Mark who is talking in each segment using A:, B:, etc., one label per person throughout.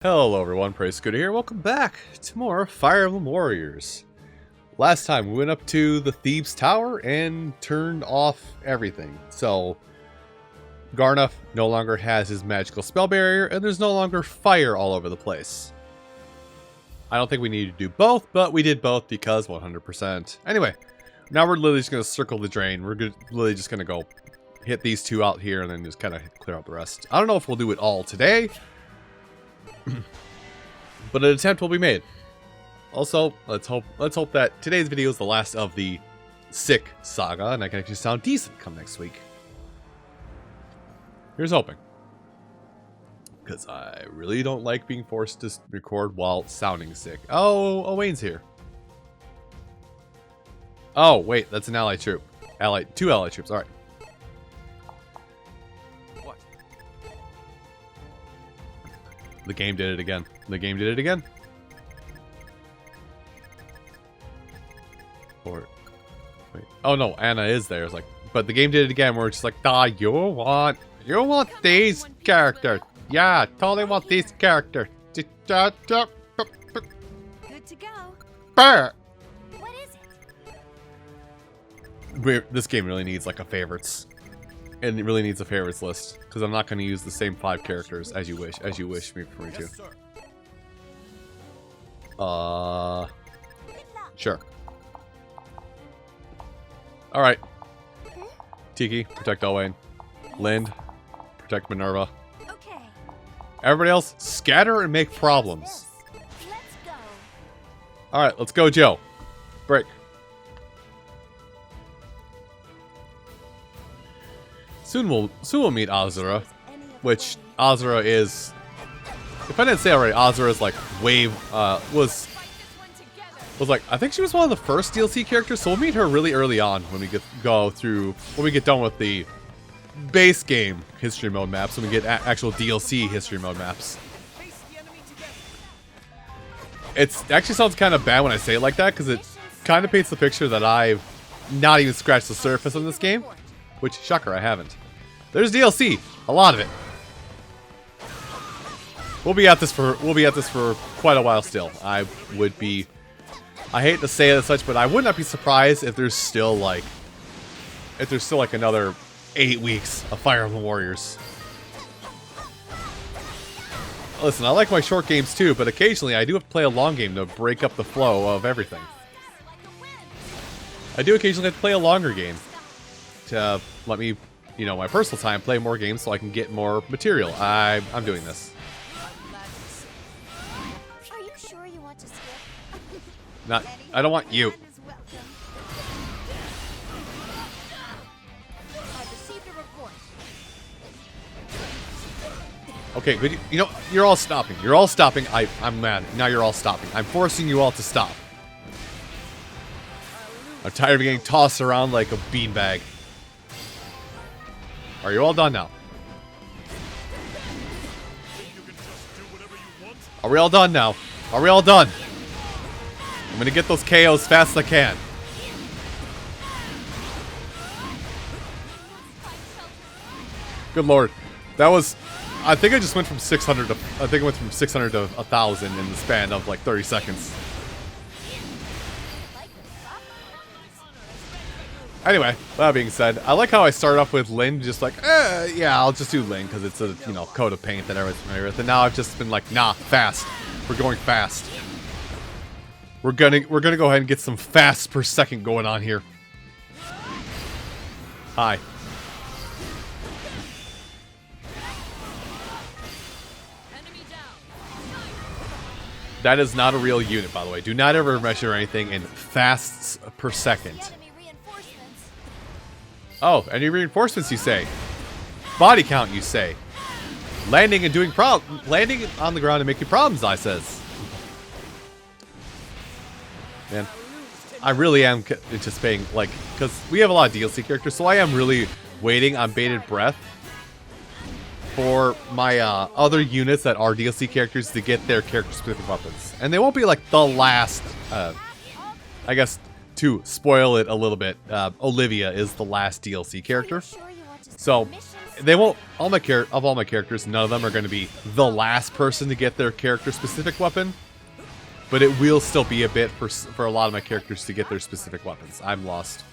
A: Hello everyone, Praise Scooter here. Welcome back to more Fire Emblem Warriors. Last time we went up to the Thieves' Tower and turned off everything. So Garnuff no longer has his magical spell barrier and there's no longer fire all over the place. I don't think we need to do both, but we did both because 100%. Anyway, now we're literally just going to circle the drain. We're literally just going to go hit these two out here and then just kind of clear out the rest. I don't know if we'll do it all today, but an attempt will be made. Also, let's hope that today's video is the last of the sick saga, and I can actually sound decent come next week. Here's hoping, because I really don't like being forced to record while sounding sick. Oh, Wayne's here. Oh wait, that's an allied troop. Two allied troops. All right. The game did it again. The game did it again. Or wait. Oh no, Anna is there. It's like, but the game did it again. Where it's just like, you want these characters? Yeah, totally want these characters.
B: Good to go.
A: What
B: is it?
A: This game really needs like a favorites. And it really needs a favorites list, because I'm not going to use the same 5 characters as you wish for me to. Sure. All right. Tiki, protect Owain. Lind, protect Minerva.
B: Okay.
A: Everybody else, scatter and make problems.
B: Let's go.
A: All right, let's go, Joe. Break. Soon we'll meet Azura, which Azura is, if I didn't say already, Azura is like was like, I think she was one of the first DLC characters, so we'll meet her really early on when we get done with the base game history mode maps, when we get actual DLC history mode maps. It actually sounds kind of bad when I say it like that, because it kind of paints the picture that I've not even scratched the surface of this game. Which, shocker, I haven't. There's DLC, a lot of it. We'll be at this for quite a while still. I hate to say it as such, but I would not be surprised if there's still like another 8 weeks of Fire Emblem Warriors. Listen, I like my short games too, but occasionally I do have to play a long game to break up the flow of everything. I do occasionally have to play a longer game to let me, my personal time, play more games so I can get more material. I'm doing this.
B: Are you sure you want to skip?
A: I don't want you.
B: I've received a report.
A: Okay, but you're all stopping. You're all stopping. I'm mad. Now you're all stopping. I'm forcing you all to stop. I'm tired of getting tossed around like a beanbag. Are you all done now? Are we all done now? Are we all done? I'm gonna get those KOs fast as I can. Good lord. That was, I think I just went from 600 to 1,000 in the span of like 30 seconds. Anyway, that being said, I like how I started off with Lyn, just like, yeah, I'll just do Lyn because it's a, coat of paint that everyone's familiar with. And now I've just been like, nah, fast. We're going fast. We're gonna go ahead and get some fast per second going on here. Hi. That is not a real unit, by the way. Do not ever measure anything in fasts per second. Oh, any reinforcements, you say? Body count, you say? Landing and doing landing on the ground and making problems, I says. Man, I really am anticipating, like, because we have a lot of DLC characters, so I am really waiting on bated breath for my other units that are DLC characters to get their character-specific weapons. And they won't be like the last, I guess, to spoil it a little bit, Olivia is the last DLC character. So they won't. All my characters, none of them are going to be the last person to get their character-specific weapon. But it will still be a bit for a lot of my characters to get their specific weapons. I'm lost.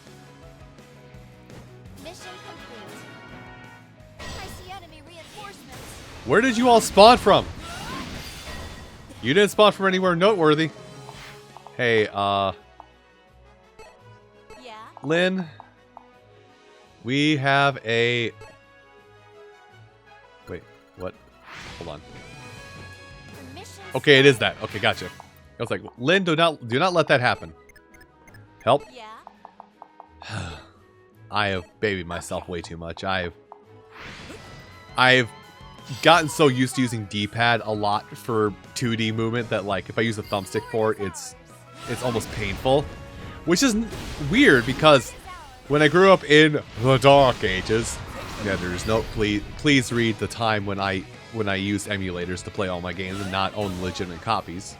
B: Mission complete. I see enemy reinforcements.
A: Where did you all spawn from? You didn't spawn from anywhere noteworthy. Hey,
B: Yeah.
A: Lynn. We have a... Wait, what? Hold on.
B: Mission
A: Okay, it is that. Okay, gotcha. I was like, Lynn, do not let that happen. Help.
B: Yeah.
A: I have babied myself way too much. I've gotten so used to using D-pad a lot for 2D movement that, like, if I use a thumbstick for it, it's almost painful. Which is weird because when I grew up in the Dark Ages, Nether's note, please read the time when I used emulators to play all my games and not own legitimate copies.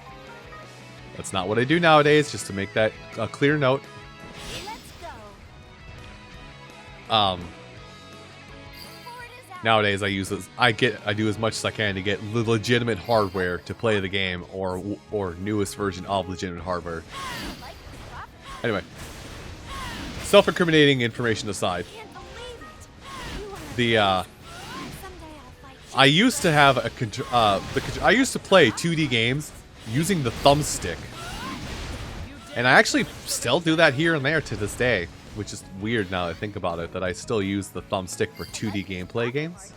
A: That's not what I do nowadays, just to make that a clear note.
B: Let's go.
A: Nowadays I use this, I do as much as I can to get legitimate hardware to play the game, or newest version of legitimate hardware. Anyway, self-incriminating information aside, I used to have I used to play 2D games using the thumbstick, and I actually still do that here and there to this day, which is weird now that I think about it, that I still use the thumbstick for 2D gameplay games.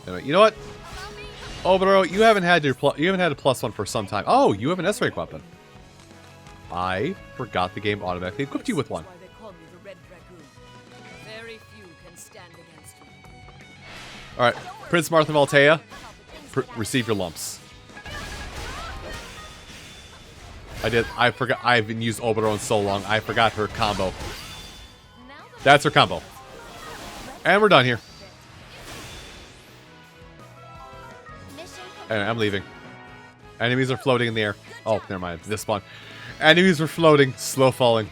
A: Anyway, you know what? Oh, bro, you haven't had a +1 for some time. Oh, you have an S-rank weapon. I forgot the game automatically equipped you with one. Alright, Prince Martha Valtea, receive your lumps. I forgot, I haven't used Obero in so long, I forgot her combo. That's her combo. And we're done here. Anyway, I'm leaving. Enemies are floating in the air. Oh, never mind, this spawn. Enemies were floating, slow falling.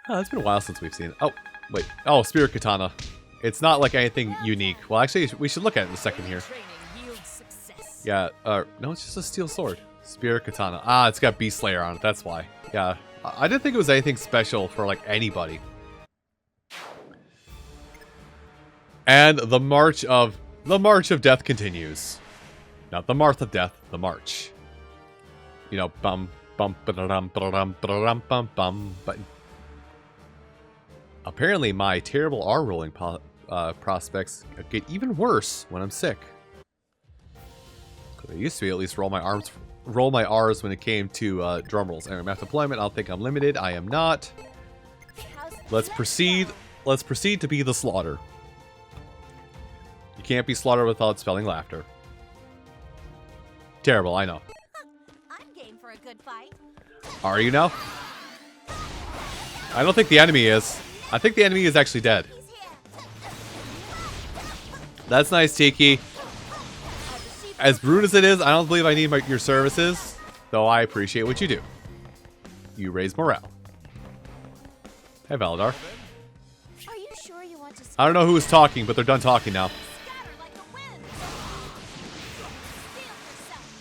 A: Oh, it's been a while since we've seen it. Oh, wait. Oh, Spirit Katana. It's not like anything unique. Well, actually, we should look at it in a second here. Yeah, no, it's just a steel sword. Spirit Katana. Ah, it's got Beast Slayer on it, that's why. Yeah, I didn't think it was anything special for, like, anybody. And the March of Death continues. Not the Marth of Death, the March. You know, bum, bum, ba-da-dum, ba-da-dum, ba-da-dum, bum, bum, but... Apparently, my terrible R-rolling prospects get even worse when I'm sick. I used to be at least roll my R's when it came to drum rolls. Anyway, map deployment, I don't think I'm limited. I am not. Let's proceed. Let's proceed to be the slaughter. You can't be slaughtered without spelling laughter. Terrible, I know.
B: I'm game for a good fight.
A: Are you now? I don't think the enemy is. I think the enemy is actually dead. That's nice, Tiki. As rude as it is, I don't believe I need your services, though I appreciate what you do. You raise morale. Hey, Valadar.
B: Are you sure you want to
A: I don't know who was talking, but they're done talking now.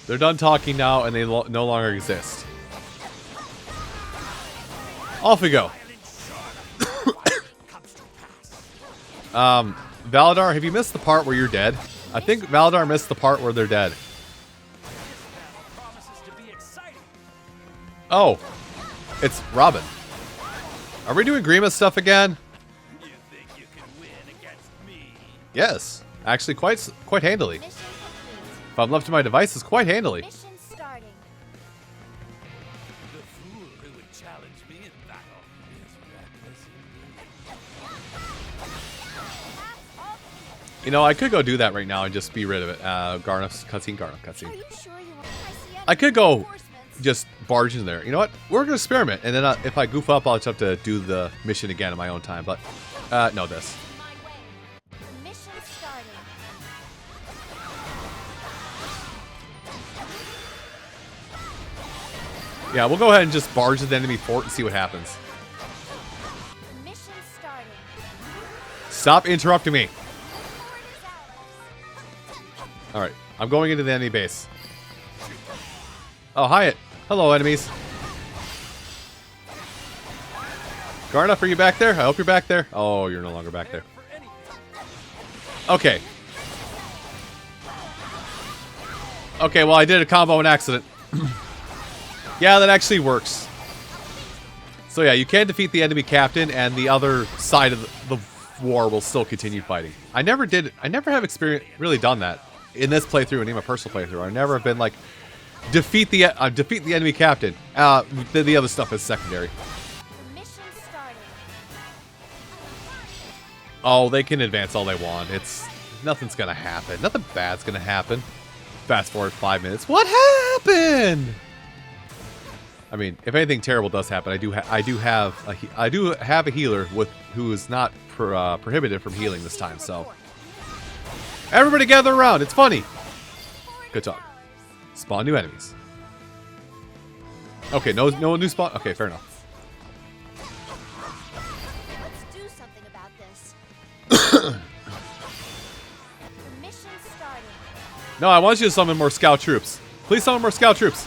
A: They're done talking now, and they no longer exist. Off we go. Valadar, have you missed the part where you're dead? I think Valadar missed the part where they're dead. Oh, it's Robin. Are we doing Grima stuff again?
C: You think you can win against me?
A: Yes, actually quite handily. If I'm left to my devices, quite handily.
B: Mission starting.
C: The fool who would challenge me in battle is reckless indeed.
A: You know, I could go do that right now and just be rid of it. Garnaf's cutscene, Garnaf
B: Are
A: cutscene.
B: you sure you want
A: I could go just barge in there. You know what? We're gonna experiment, and then if I goof up, I'll just have to do the mission again in my own time. But no, this.
B: Mission starting.
A: Yeah, we'll go ahead and just barge to the enemy fort and see what happens.
B: Mission
A: Stop interrupting me. Alright, I'm going into the enemy base. Oh, Hyatt. Hello, enemies. Garnoff, are you back there? I hope you're back there. Oh, you're no longer back there. Okay. Okay, well, I did a combo in accident. Yeah, that actually works. So yeah, you can defeat the enemy captain, and the other side of the war will still continue fighting. I never have really done that in this playthrough and in my personal playthrough. I never have been like, defeat the enemy captain. The other stuff is secondary. Oh, they can advance all they want. Nothing's gonna happen. Nothing bad's gonna happen. Fast forward 5 minutes. What happened? I mean, if anything terrible does happen, I do have a healer who is not prohibited from healing this time. So everybody gather around. It's funny. Good talk. Spawn new enemies. Okay, no new spawn. Okay, fair enough.
B: Let's do something about this. The mission started.
A: No, I want you to summon more scout troops. Please summon more scout troops.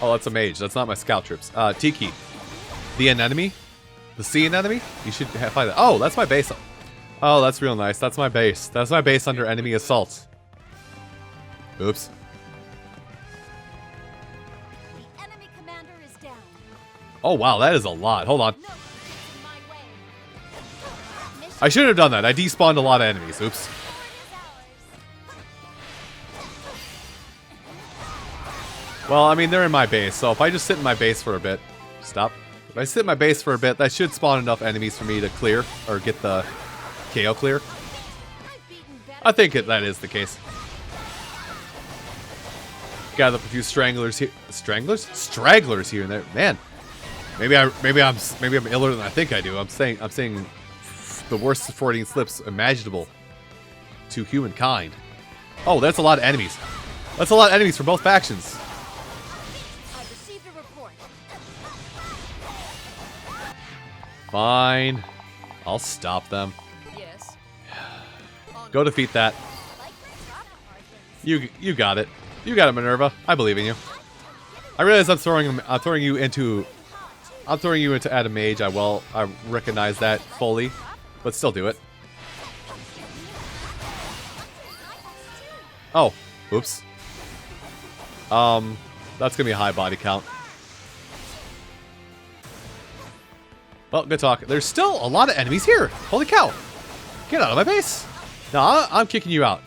A: Oh, that's a mage. That's not my scout troops. Tiki. The anemone? The sea anemone? You should find that. Oh, that's my base. Oh, that's real nice. That's my base. That's my base under enemy assault. Oops.
B: The enemy commander is down.
A: Oh, wow. That is a lot. Hold on.
B: No one gets in my way. Mission
A: I shouldn't have done that. I despawned a lot of enemies. Oops.
B: is ours.
A: Well, I mean, they're in my base, so if I just sit in my base for a bit... Stop. If I sit in my base for a bit, that should spawn enough enemies for me to clear, or get the KO clear.
B: I've beaten better.
A: I think that is the case. Gather up a few stranglers here. Stranglers? Stragglers here and there. Man, maybe I'm iller than I think I do. I'm saying the worst supporting slips imaginable to humankind. Oh, that's a lot of enemies. That's a lot of enemies for both factions.
B: I've received a report.
A: Fine. I'll stop them.
B: Yes.
A: Go defeat that.
B: Like my profit margins.
A: You got it. You got it, Minerva. I believe in you. I realize I'm throwing you into Adam Mage. I recognize that fully, but still do it. Oh, oops. That's gonna be a high body count. Well, good talk. There's still a lot of enemies here. Holy cow! Get out of my base. No, I'm kicking you out.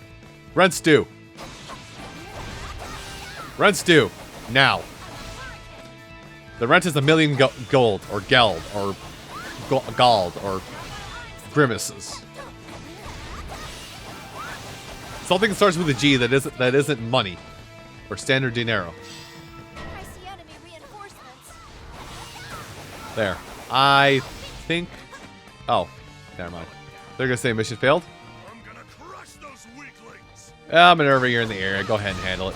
A: Rent stew. Rent stew. Now. The rent is 1,000,000 gold, or geld, or gald, or grimaces. Something that starts with a G that isn't money, or standard dinero.
B: I see enemy reinforcements.
A: There. I think. Oh, never mind. They're gonna say mission failed.
C: I'm gonna crush those weaklings.
A: Minerva, you're in the area. Go ahead and handle it.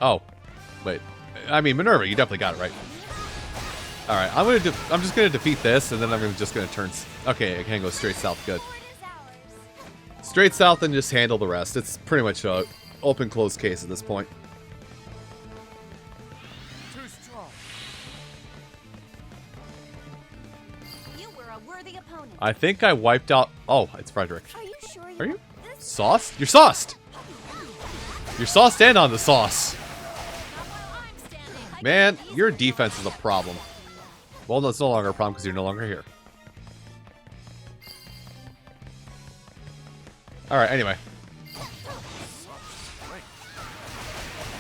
A: Oh, wait. I mean, Minerva, you definitely got it right. All right, I'm just gonna defeat this, and then I'm just gonna turn. Okay, I can go straight south. Good.
B: Fort is ours.
A: Straight south and just handle the rest. It's pretty much a open closed case at this point.
C: Too strong.
B: You were a worthy opponent.
A: I think I wiped out. Oh, it's Frederick.
B: Are you sure
A: Are you
B: want this?
A: sauced? You're sauced. You're sauced and on the sauce.
B: Not while I'm standing.
A: Man, your defense is a problem. Well, no, it's no longer a problem because you're no longer here. Alright, anyway.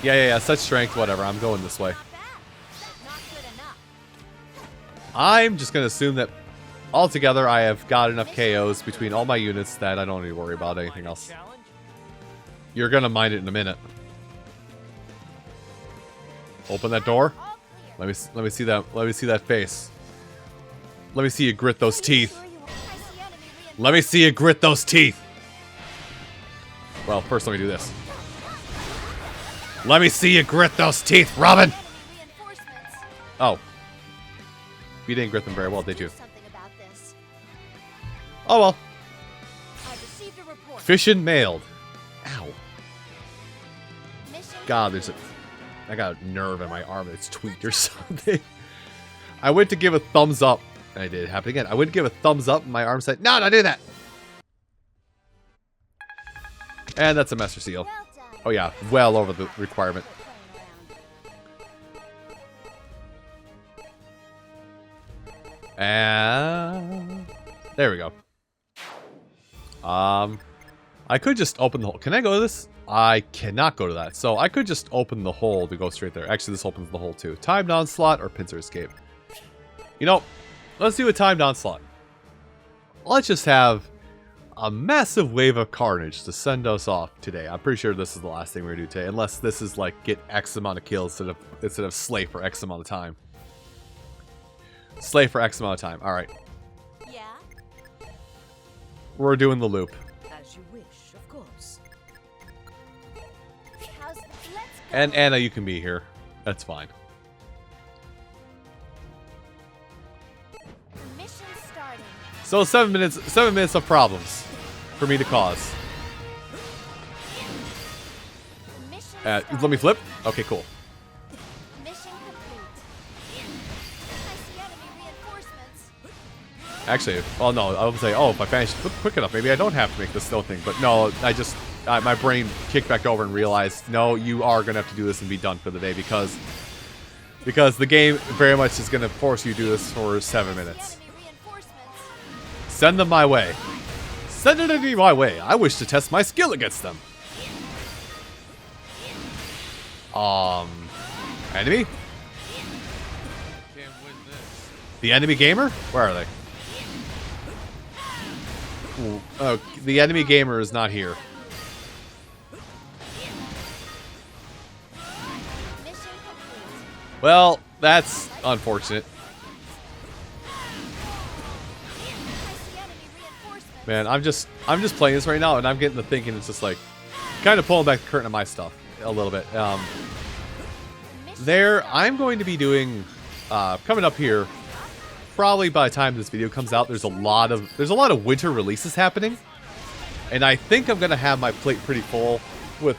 A: Yeah, such strength, whatever. I'm going this way.
B: Not bad. Not good enough.
A: I'm just going to assume that altogether I have got enough KOs between all my units that I don't need to worry about anything else.
C: Challenge?
A: You're going to mind it in a minute. Open that door.
B: All clear.
A: Let me see that. Let me see that face. Let me see you grit those teeth.
B: Sure you want- I see enemy reinforcements.
A: Let me see you grit those teeth. Well, first let me do this. Let me see you grit those teeth, Robin!
B: Enemy reinforcements.
A: Oh. You didn't grit them very well, did
B: Do
A: you?
B: something about this.
A: Oh well.
B: I received a report.
A: Fission mailed. Ow.
B: Mission
A: God, I got a nerve in my arm that's tweaked or something. I went to give a thumbs up. And I did it happen again. I went to give a thumbs up and my arm said, no, don't do that. And that's a master seal.
B: well done.
A: Oh yeah, well over the requirement. And there we go. I could just open the hole. Can I go to this? I cannot go to that. So I could just open the hole to go straight there. Actually, this opens the hole too. Timed Onslaught or Pincer Escape. You know, let's do a timed Onslaught. Let's just have a massive wave of carnage to send us off today. I'm pretty sure this is the last thing we're gonna do today, unless this is like get X amount of kills instead of slay for X amount of time. Slay for X amount of time. All right,
B: Yeah.
A: we're doing the loop.
D: As you wish, of course.
B: Let's go.
A: And Anna, you can be here. That's fine.
B: Mission starting.
A: So 7 minutes of problems for me to cause.
B: Mission
A: Let me
B: starting.
A: flip. Okay, cool.
B: Mission complete. I see enemy reinforcements.
A: Actually, well, no, I would say, oh, if I finish quick enough, maybe I don't have to make this snow thing. But no, I just, my brain kicked back over and realized, no, you are going to have to do this and be done for the day because the game very much is going to force you to do this for 7 minutes.
B: Enemy reinforcements.
A: Send them my way. Send it my way. I wish to test my skill against them. Enemy?
C: Can't win this.
A: The enemy gamer? Where are they? Ooh, oh, the enemy gamer is not here.
B: Mission complete.
A: Well, that's unfortunate.
B: I see enemy reinforcements.
A: Man, I'm just playing this right now, and I'm getting to thinking it's just like kind of pulling back the curtain on my stuff a little bit.
B: Mission
A: I'm going to be doing coming up here. Probably by the time this video comes out, there's a lot of winter releases happening, and I think I'm gonna have my plate pretty full with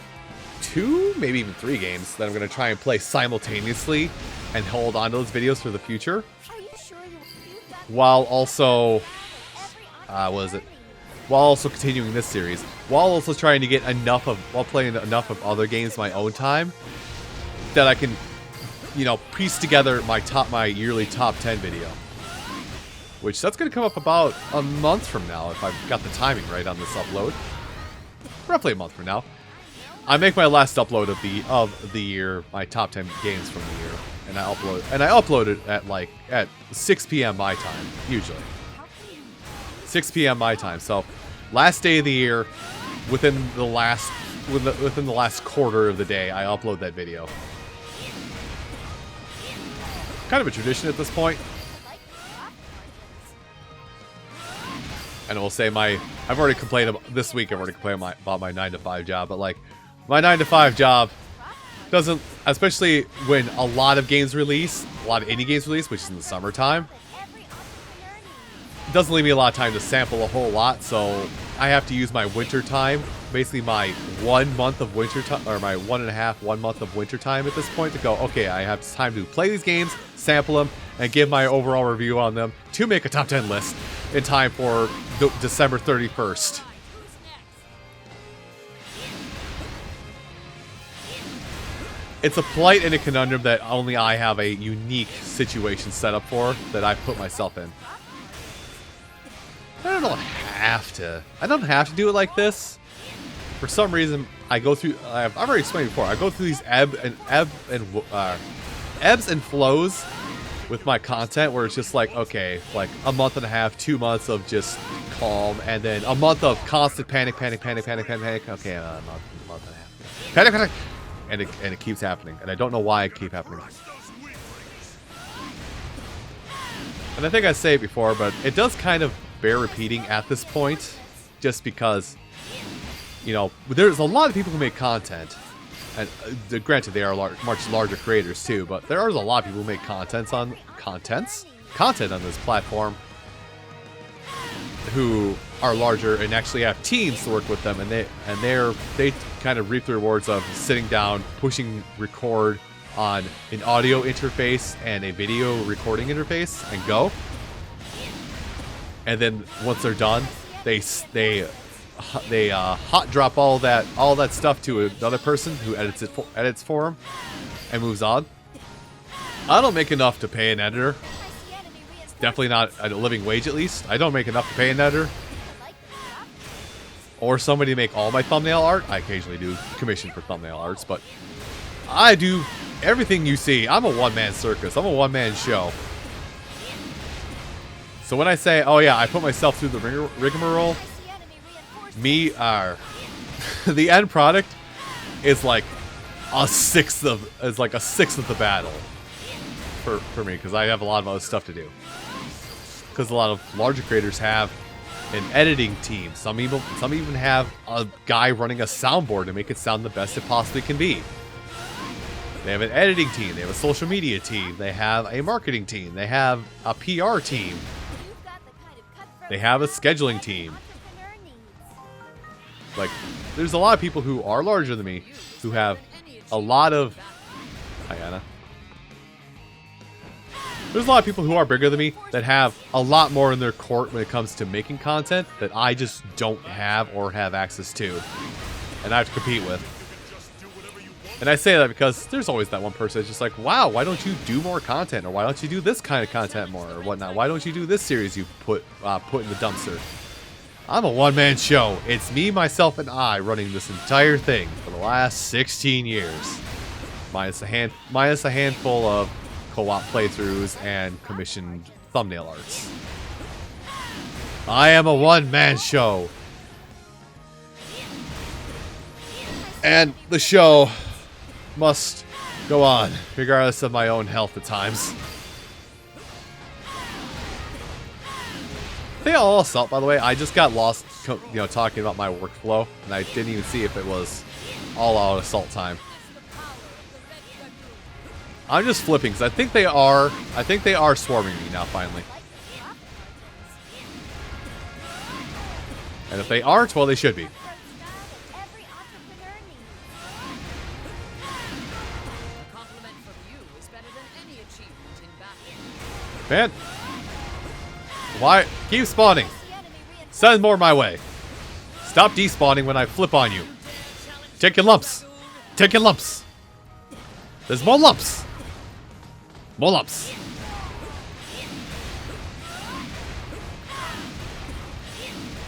A: 2, maybe even 3 games that I'm gonna try and play simultaneously and hold on to those videos for the future,
B: Are you sure you've done
A: while also
B: every
A: what is it? While also continuing this series, while also trying to get while playing enough of other games my own time that I can, you know, piece together my yearly top 10 video. Which that's going to come up about a month from now if I've got the timing right on this upload. Roughly a month from now. I make my last upload of the year, my top 10 games from the year, and I upload it at 6 p.m. my time usually. 6 p.m. my time. So, last day of the year, within the last quarter of the day, I upload that video. Kind of a tradition at this point. And I will say I've already complained about this week. I've already complained about my 9-to-5 job, but like my 9-to-5 job doesn't, especially when a lot of games release, a lot of indie games release, which is in the summertime.
B: every entrepreneur needs?
A: Doesn't leave me a lot of time to sample a whole lot, so I have to use my winter time, basically my 1 month of winter time, or my 1 month of winter time at this point to go, okay, I have time to play these games, sample them, and give my overall review on them to make a top 10 list in time for December 31st. It's a plight and a conundrum that only I have a unique situation set up for that I put myself in. I don't have to do it like this. For some reason, I go through. I've already explained before. I go through these ebbs and flows with my content, where it's just like, okay, like a month and a half, 2 months of just calm, and then a month of constant panic. Okay, a month and a half, panic, and it keeps happening, and I don't know why it keeps happening. And I think I say it before, but it does kind of bear repeating at this point, just because, you know, there's a lot of people who make content, and granted they are much larger creators too, but there are a lot of people who make content on this platform who are larger and actually have teams to work with them, and they kind of reap the rewards of sitting down, pushing record on an audio interface and a video recording interface and go. And then once they're done, they hot drop all that stuff to another person who edits for them and moves on. I don't make enough to pay an editor. Definitely not at a living wage, at least. I don't make enough to pay an editor or somebody to make all my thumbnail art. I occasionally do commission for thumbnail arts, but I do everything you see. I'm a one-man circus. I'm a one-man show. So when I say, oh yeah, I put myself through the rigmarole, the end product is like a sixth of the battle for me, because I have a lot of other stuff to do. Because a lot of larger creators have an editing team. Some even have a guy running a soundboard to make it sound the best it possibly can be. They have an editing team. They have a social media team. They have a marketing team. They have a PR team. They have a scheduling team. Like, there's a lot of people who are larger than me who have a lot of... Hi, Anna. There's a lot of people who are bigger than me that have a lot more in their court when it comes to making content that I just don't have or have access to. And I have to compete with. And I say that because there's always that one person that's just like, wow, why don't you do more content? Or why don't you do this kind of content more? Or whatnot. Why don't you do this series you put in the dumpster? I'm a one-man show. It's me, myself, and I running this entire thing for the last 16 years. Minus a handful of co-op playthroughs and commissioned thumbnail arts. I am a one-man show. And the show must go on, regardless of my own health at times. They all assault, by the way. I just got lost, talking about my workflow, and I didn't even see if it was all-out assault time. I'm just flipping because I think they are swarming me now finally. And if they aren't, well, they should be. Man, why keep spawning? Send more my way. Stop despawning when I flip on you. Taking lumps. Taking lumps. There's more lumps. More lumps.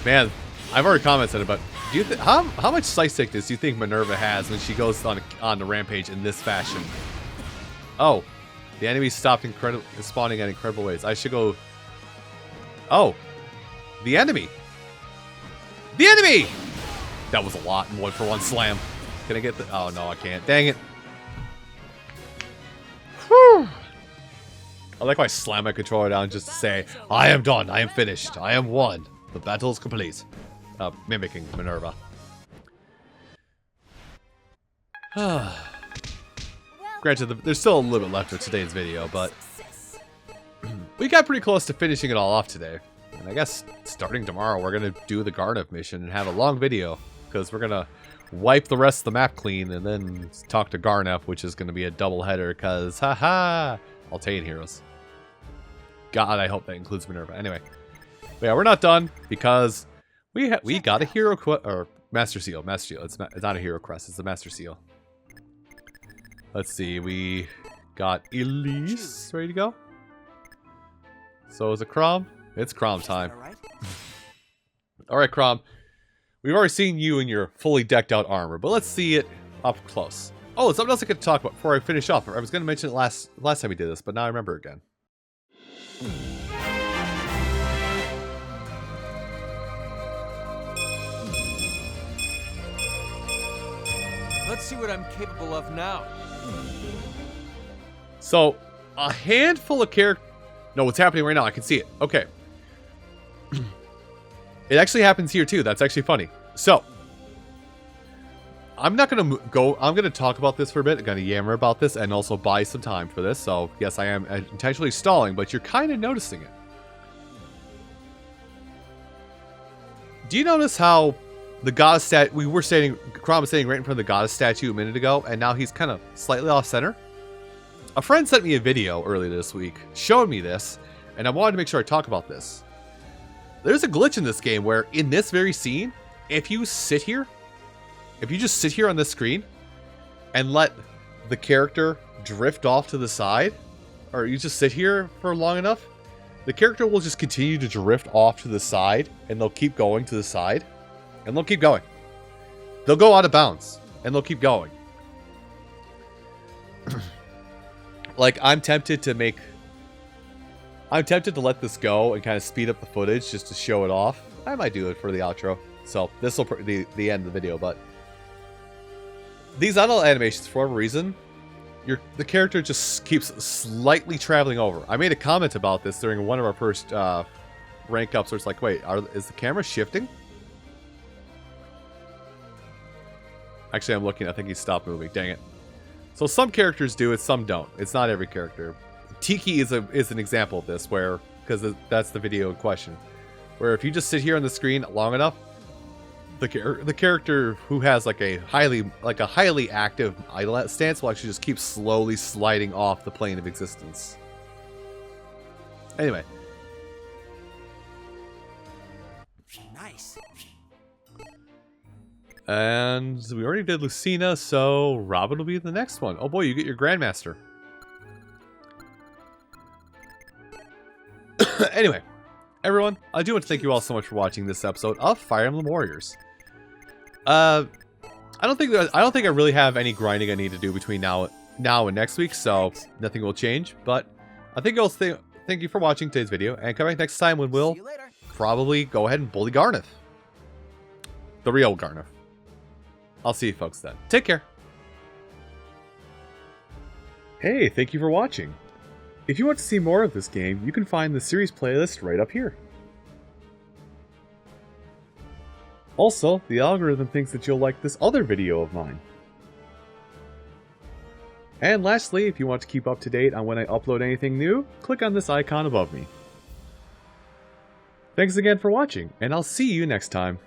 A: Man, I've already commented about. Do you how much sight sickness do you think Minerva has when she goes on the rampage in this fashion? Oh, the enemy stopped spawning in incredible ways. I should go. Oh, the enemy. The enemy. That was a lot in 1-for-1 slam. Can I get the? Oh no, I can't. Dang it. Whew. I like how I slam my controller down just to say, I am done, I am finished, I am won. The battle is complete. Mimicking Minerva. Granted, there's still a little bit left for today's video, but we got pretty close to finishing it all off today. And I guess starting tomorrow, we're going to do the Garneth mission and have a long video, because we're going to wipe the rest of the map clean and then talk to Garneth, which is going to be a double header, because haha, Altair heroes. God, I hope that includes Minerva. Anyway, but yeah, we're not done because we got a hero or Master Seal. Master Seal. It's not a hero quest. It's the Master Seal. Let's see. We got Elise ready to go. So is it Crom? It's Crom time. All right, Crom. We've already seen you in your fully decked out armor, but let's see it up close. Oh, something else I could talk about before I finish off. I was going to mention it last time we did this, but now I remember again.
C: Let's see what I'm capable of now.
A: So, a handful of characters... No, what's happening right now? I can see it. Okay. It actually happens here, too. That's actually funny. So, I'm not going to go... I'm going to talk about this for a bit. I'm going to yammer about this and also buy some time for this. So, yes, I am intentionally stalling, but you're kind of noticing it. Do you notice how the goddess statue... We were standing... Kron was standing right in front of the goddess statue a minute ago, and now he's kind of slightly off-center? A friend sent me a video earlier this week showing me this, and I wanted to make sure I talk about this. There's a glitch in this game where, in this very scene, if you sit here... If you just sit here on this screen and let the character drift off to the side, or you just sit here for long enough, the character will just continue to drift off to the side, and they'll keep going to the side, and they'll keep going. They'll go out of bounds, and they'll keep going. Like, I'm tempted to let this go and kind of speed up the footage just to show it off. I might do it for the outro. So, this will be the end of the video, but... These idle animations, for whatever reason, the character just keeps slightly traveling over. I made a comment about this during one of our first rank ups, where it's like, wait, is the camera shifting? Actually, I'm looking. I think he stopped moving. Dang it. So some characters do it, some don't. It's not every character. Tiki is an example of this, where, because that's the video in question, where if you just sit here on the screen long enough, the character who has like a highly active idle stance will actually just keep slowly sliding off the plane of existence. Anyway.
C: Nice.
A: And we already did Lucina, so Robin will be the next one. Oh boy, you get your Grandmaster. Anyway, everyone, I do want to thank you all so much for watching this episode of Fire Emblem Warriors. I don't think I really have any grinding I need to do between now and next week, so nothing will change. But I think I'll thank you for watching today's video, and come back next time when we'll probably go ahead and bully Garneth, the real Garneth. I'll see you folks then. Take care. Hey, thank you for watching. If you want to see more of this game, you can find the series playlist right up here. Also, the algorithm thinks that you'll like this other video of mine. And lastly, if you want to keep up to date on when I upload anything new, click on this icon above me. Thanks again for watching, and I'll see you next time.